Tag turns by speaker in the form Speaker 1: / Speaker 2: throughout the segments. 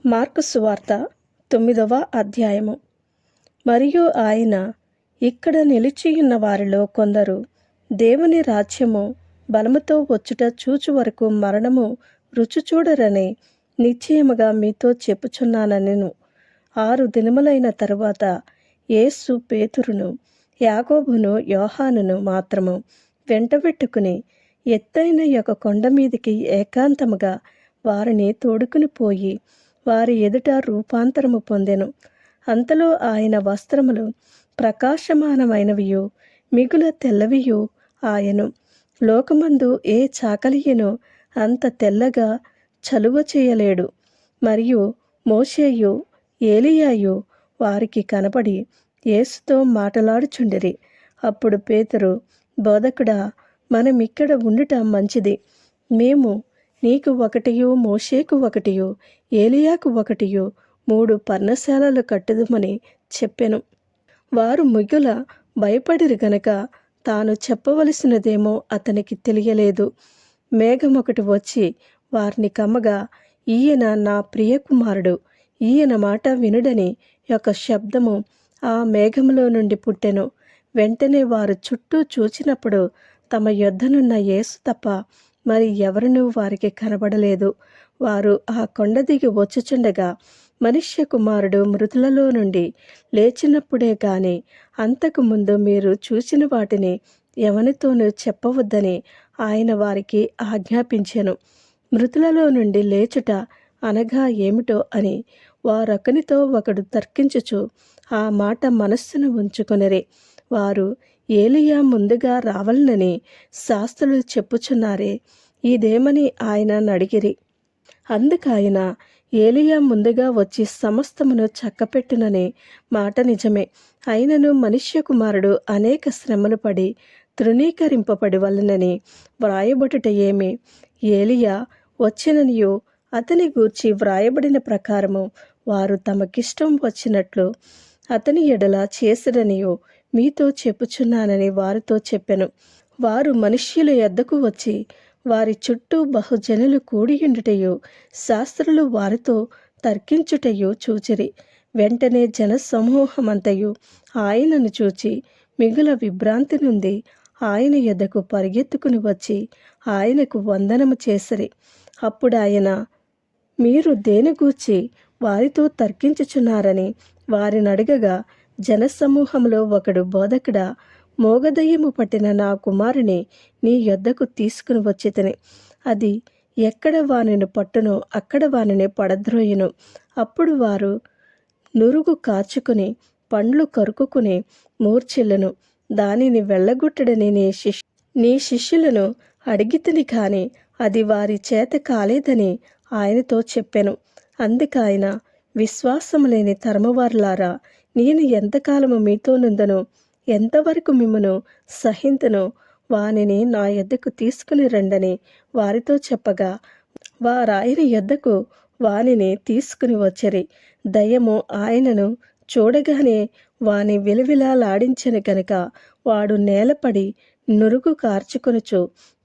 Speaker 1: Mark సువార్త 9వ అధ్యాయము. మరియు ఆయన, ఇక్కడ నిలిచియున్న వారిలో కొందరు దేవుని రాజ్యము బలముతో వచ్చుట చూచు వరకు మరణము రుచి చూడరని నిశ్చయముగా మీతో చెప్పుచున్నానెను. 6 దినములైన తరువాత యేసు పేతురును, యాకోబును, యోహానును మాత్రము వెంటబెట్టుకుని ఎత్తైన ఒక కొండ మీదికి ఏకాంతముగా వారిని తోడుకుని పోయి వారి ఎదుట రూపాంతరము పొందెను. అంతలో ఆయన వస్త్రములు ప్రకాశమానమైనవియు మిగుల తెల్లవియు ఆయను. లోకమందు ఏ చాకలియను అంత తెల్లగా చలువ చేయలేడు. మరియు మోషేయు ఏలియాయు వారికి కనపడి యేసుతో మాటలాడుచుండిరి. అప్పుడు పేతురు, బోధకుడా, మనమిక్కడ ఉండుట మంచిది. మేము నీకు ఒకటియు, మోషేకు ఒకటియు, ఏలియాకు ఒకటియు 3 పర్ణశాలలు కట్టుదుమని చెప్పెను. వారు మిగుల భయపడిరి గనక తాను చెప్పవలసినదేమో అతనికి తెలియలేదు. మేఘమొకటి వచ్చి వారిని కమ్మగా, ఈయన నా ప్రియకుమారుడు, ఈయన మాట వినుడని ఒక శబ్దము ఆ మేఘములో నుండి పుట్టెను. వెంటనే వారు చుట్టూ చూచినప్పుడు తమ యొద్దనున్న యేసు తప్ప మరి ఎవరునూ వారికి కనబడలేదు. వారు ఆ కొండ దిగి వచ్చుచుండగా, మనుష్య కుమారుడు మృతులలో నుండి లేచినప్పుడే గాని అంతకు ముందు మీరు చూచిన వాటిని ఎవనితోనూ చెప్పవద్దని ఆయన వారికి ఆజ్ఞాపించెను. మృతులలో నుండి లేచుట అనగా ఏమిటో అని వారొకనితో ఒకడు తర్కించుచు ఆ మాట మనస్సును ఉంచుకొనిరి. వారు, ఏలియా ముందుగా రావాలనని శాస్త్రులు చెప్పుచున్నారే, ఇదేమని ఆయన అడిగిరి. అందుకాయన, ఏలియా ముందుగా వచ్చి సమస్తమును చక్కపెట్టుననే మాట నిజమే. అయినను మనుష్య కుమారుడు అనేక శ్రమలు పడి తృణీకరింపబడి వలనని వ్రాయబడుట ఏమి? ఏలియా వచ్చిననియు అతని గూర్చి వ్రాయబడిన ప్రకారము వారు తమకిష్టం వచ్చినట్లు అతని ఎడల చేసిరనియు మీతో చెప్పుచున్నానని వారితో చెప్పెను. వారు మనుష్యుల యొద్దకు వచ్చి వారి చుట్టూ బహుజనులు కూడియుండుటయు శాస్త్రులు వారితో తర్కించుటయు చూచిరి. వెంటనే జనసమూహమంతయు ఆయనను చూచి మిగుల విభ్రాంతి నుండి ఆయన యొద్దకు పరిగెత్తుకుని వచ్చి ఆయనకు వందనము చేసిరి. అప్పుడు ఆయన, మీరు దేని గూర్చి వారితో తర్కించుచున్నారని వారిని అడగగా, జనసమూహంలో ఒకడు, బోధకుడా, మోగదయ్యము పట్టిన నా కుమారుని నీ యొద్దకు తీసుకుని వచ్చితిని. అది ఎక్కడ వానిని పట్టునో అక్కడ వానిని పడద్రోయును. అప్పుడు వారు నురుగు కార్చుకుని పండ్లు కరుకుకుని మూర్ఛిల్లును. దానిని వెళ్ళగొట్టడని నీ శిష్యులను అడిగితిని కాని అది వారి చేత కాలేదని ఆయనతో చెప్పెను. అందుకాయన, విశ్వాసము లేని తరమువారులారా, నేను ఎంతకాలము మీతో నుందనో, ఎంతవరకు మిమ్మును సహింతునో వానిని నా యొద్దకు తీసుకుని రండని వారితో చెప్పగా, వారాయన యొద్దకు వానిని తీసుకుని వచ్చిరి. దయ్యము ఆయనను చూడగానే వాని విలవిలలాడించెను గనుక వాడు నేలపడి నురుగు కార్చుకొనుచు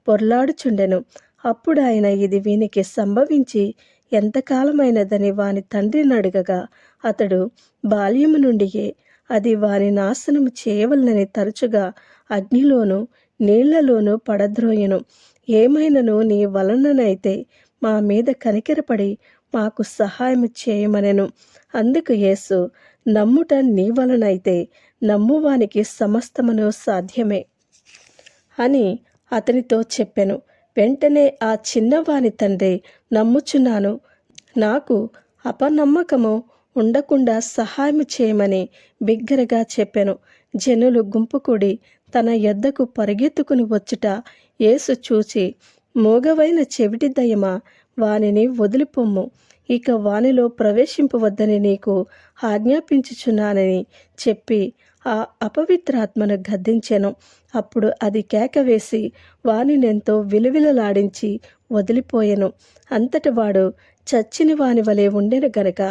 Speaker 1: పొర్లాడుచుండెను. అప్పుడు ఆయన, ఇది వీనికి సంభవించి ఎంతకాలమైనదని వాని తండ్రిని అడగగా, అతడు, బాల్యము నుండియే అది వాని నాశనము చేయవలనని తరచుగా అగ్నిలోను నీళ్లలోనూ పడద్రోయును. ఏమైనను నీ వలననైతే మా మీద కనికరపడి మాకు సహాయము చేయమనెను. అందుకు యేసు, నమ్ముట నీ వలనైతే నమ్మువానికి సమస్తమును సాధ్యమే అని అతనితో చెప్పెను. వెంటనే ఆ చిన్నవాని తండ్రి, నమ్ముచున్నాను, నాకు అపనమ్మకము ఉండకుండా సహాయం చేయమని బిగ్గరగా చెప్పెను. జనులు గుంపుకూడి తన యొద్దకు పరిగెత్తుకుని వచ్చుట యేసు చూచి, మూగవైన చెవిటి దయ్యమా, వానిని వదిలిపొమ్ము, ఇక వానిలో ప్రవేశింపవద్దని నీకు ఆజ్ఞాపించుచున్నానని చెప్పి ఆ అపవిత్రాత్మను గద్దించెను. అప్పుడు అది కేక వేసి వానినెంతో విలువిలలాడించి వదిలిపోయెను. అంతట వాడు చచ్చిన వాని వలె ఉండెను గనక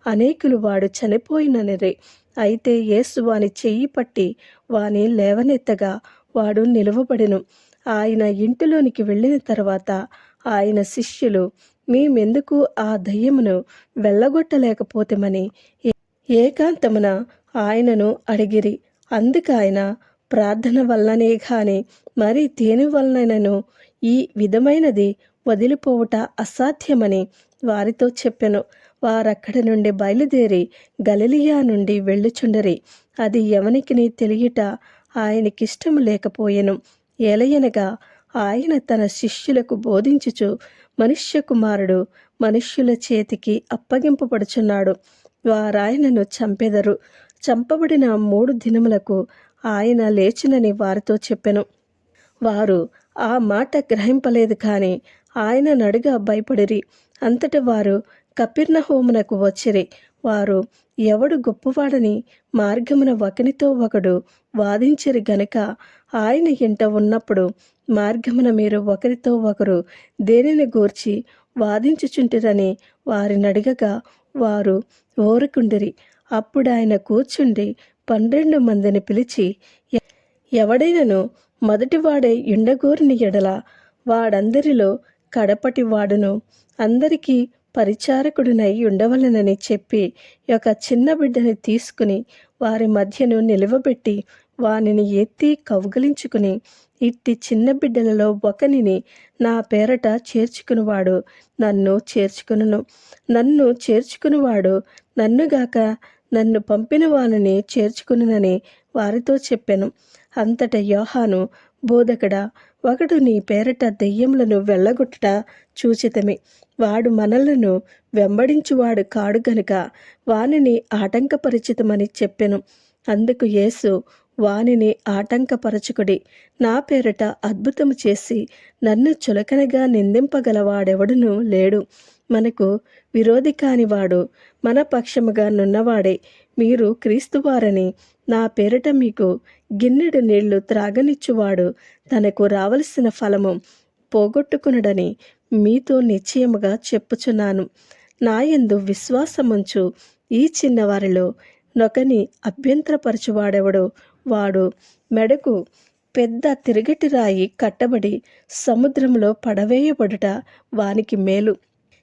Speaker 1: అనేకులు వాడు చనిపోయిననిరి. అయితే యేసు వాని చెయ్యి పట్టి వాని లేవనెత్తగా వాడు నిలువబడెను. ఆయన ఇంటిలోనికి వెళ్ళిన తర్వాత ఆయన శిష్యులు, మేమెందుకు ఆ దయ్యమును వెళ్ళగొట్టలేకపోతేమని ఏకాంతమున ఆయనను అడిగిరి. అందుకాయన ప్రార్థన వల్లనే గాని మరి దేని వలనైనను ఈ విధమైనది వదిలిపోవుట అసాధ్యమని వారితో చెప్పెను. వారక్కడి నుండి బయలుదేరి గలిలియా నుండి వెళ్ళుచుండరి. అది ఎవనికిని తెలియట ఆయనకిష్టము లేకపోయెను. ఏలయనగా ఆయన తన శిష్యులకు బోధించుచు, మనుష్య కుమారుడు మనుష్యుల చేతికి అప్పగింపబడుచున్నాడు, వారాయనను చంపెదరు, చంపబడిన 3 దినములకు ఆయన లేచునని వారితో చెప్పెను. వారు ఆ మాట గ్రహింపలేదు కానీ ఆయన నడుగా భయపడిరి. అంతట వారు కపెర్నహూమునకు వచ్చిరి. వారు ఎవడు గొప్పవాడని మార్గమున ఒకనితో ఒకడు వాదించిరి గనుక ఆయన ఇంట ఉన్నప్పుడు మార్గమున మీరు ఒకరితో ఒకరు దేనిని గూర్చి వాదించుచుంటిరని వారినడగగా వారు ఊరకుండిరి. అప్పుడు ఆయన కూర్చుండి 12 మందిని పిలిచి, ఎవడైనను మొదటివాడై యుండగోరిన ఎడల వాడందరిలో కడపటి వాడును, అందరికీ పరిచారకుడునై ఉండవలెనని చెప్పి ఒక చిన్న బిడ్డని తీసుకుని వారి మధ్యను నిలువబెట్టి వానిని ఎత్తి కౌగిలించుకుని, ఇట్టి చిన్న బిడ్డలలో ఒకనిని నా పేరట చేర్చుకునివాడు నన్ను చేర్చుకును, నన్ను చేర్చుకునివాడు నన్నుగాక నన్ను పంపిన వానిని చేర్చుకునునని వారితో చెప్పెను. అంతట యోహాను, బోధకుడా, ఒకడు నీ పేరట దెయ్యములను వెళ్ళగొట్టుట చూచితిమి. వాడు మనలను వెంబడించువాడు కాడు గనుక వానిని ఆటంకపరిచితమని చెప్పెను. అందుకు యేసు, వానిని ఆటంకపరచుకుడి. నా పేరట అద్భుతము చేసి నన్ను చులకనగా నిందింపగలవాడెవడునూ లేడు. మనకు విరోధి కానివాడు మన పక్షముగా నున్నవాడే. మీరు క్రీస్తువారని నా పేరట మీకు గిన్నెడు నీళ్లు త్రాగనిచ్చువాడు తనకు రావలసిన ఫలము పోగొట్టుకునుడని మీతో నిశ్చయముగా చెప్పుచున్నాను. నాయందు విశ్వాసముంచు ఈ చిన్నవారిలో నొకని అభ్యంతరపరచువాడెవడో వాడు మెడకు పెద్ద తిరగటి రాయి కట్టబడి సముద్రంలో పడవేయబడుట వానికి మేలు.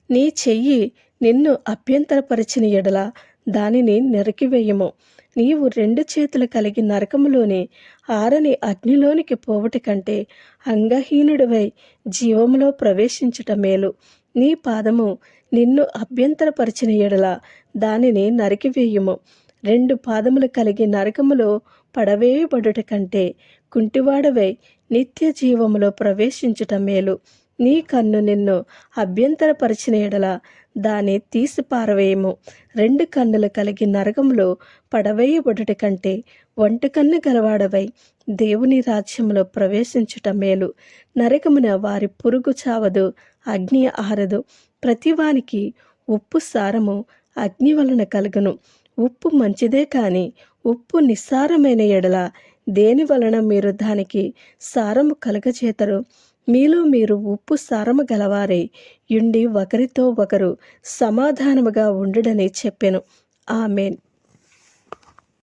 Speaker 1: నీ చెయ్యి నిన్ను అభ్యంతరపరిచిన ఎడల దానిని నరికివేయము. నీవు 2 చేతులు కలిగి నరకములోని ఆరని అగ్నిలోనికి పోవుట కంటే అంగహీనుడివై జీవములో ప్రవేశించుట మేలు. నీ పాదము నిన్ను అభ్యంతరపరిచిన ఎడల దానిని నరికివేయుము. 2 పాదములు కలిగి నరకములో పడవేయబడుట కంటే కుంటివాడవై నిత్య జీవములో ప్రవేశించుట మేలు. నీ కన్ను నిన్ను అభ్యంతరపరిచిన ఎడల దాన్ని తీసి పారవేయము. 2 కన్నులు కలిగి నరకములో పడవేయబడుట కంటే ఒంటి కన్ను గలవాడవై దేవుని రాజ్యములో ప్రవేశించుట మేలు. నరకమున వారి పురుగు చావదు, అగ్ని ఆరదు. ప్రతివానికి ఉప్పు సారము అగ్ని వలన కలుగును. ఉప్పు మంచిదే కాని ఉప్పు నిస్సారమైన ఎడల దేని వలన మీరు దానికి సారము కలుగచేతరు? మీలో మీరు ఉప్పు సారము గలవారై యుండి ఒకరితో ఒకరు సమాధానముగా ఉండుడని చెప్పెను. ఆమేన్.